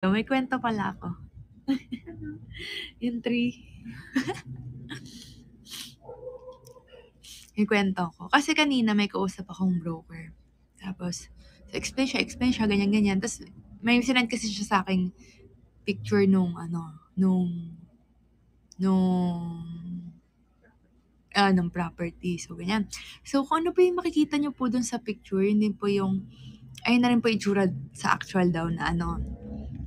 May kwento pala ako. Yung tree. Yung kwento ko. Kasi kanina may kausap akong broker. Tapos, explain siya, ganyan-ganyan. Tapos, may sinend kasi siya sa akin picture nung property. So, ganyan. So, kung ano po yung makikita nyo po dun sa picture, hindi po yung, ayun na rin po itsura sa actual daw na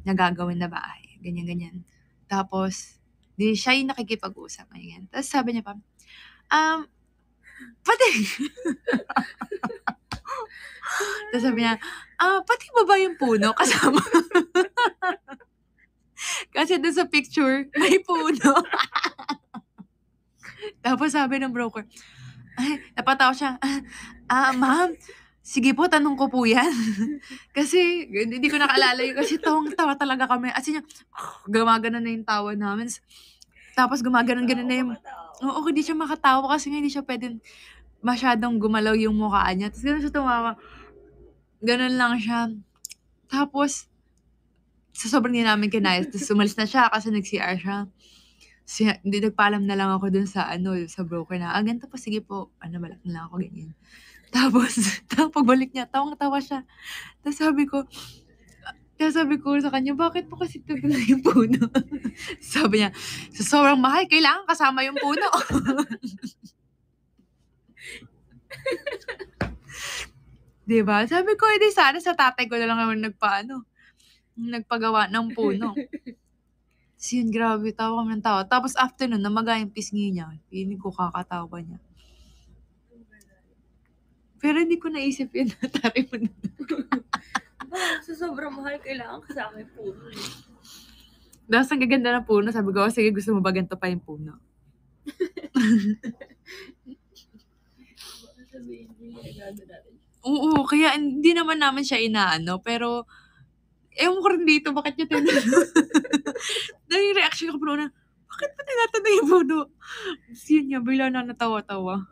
nagagawin na bahay. Ganyan-ganyan. Tapos, di siya yung nakikipag-usap. Ganyan. Tapos sabi niya pa, pati, tapos sabi niya, pati ba ba yung puno kasama? Kasi doon sa picture, may puno. Tapos sabi ng broker, napatawa siya, ma'am, sige po, tanong ko po yan. Kasi, hindi ko nakaalala yun. Kasi tawang-tawa talaga kami. As in, gumagana na yung tawa namin. Tapos gumaganon-ganon na yung, oo, hindi siya makatawa kasi nga hindi siya pwedeng masyadong gumalaw yung mukha niya. Tapos gano'n siya tumawa. Ganon lang siya. Tapos, sa sobrang hindi namin kinaya, tapos umalis na siya kasi nag-CR siya. Hindi, nagpaalam na lang ako dun sa sa broker na, ganito po, sige po, balik na lang ako, ganyan. Tapos, pagbalik niya, tawang-tawa siya. Tapos sabi ko sa kanya, bakit po kasi ito na yung puno? Sabi niya, sa sobrang mahal, kailangan kasama yung puno. Diba? Sabi ko, hindi sana sa tatay ko na lang naman nagpagawa ng puno. So yun, grabe, tawa kami ng tawa. Tapos after nun, namaga yung pisngi niya. Piling ko kakatawa niya. Pero hindi ko naisip yun, natari mo na. Sa sobrang mahal, kailangan kasama yung puno. Tapos ang gaganda ng puno, sabi ko, sige, gusto mo ba ganito pa yung puno? Oo, kaya hindi naman namin siya inaano, pero ewan ko rin dito, bakit niya tinanong? Yung reaction ko po na, bakit pa tinatanong yung puno? Tapos yun niya, bigla na natawa-tawa.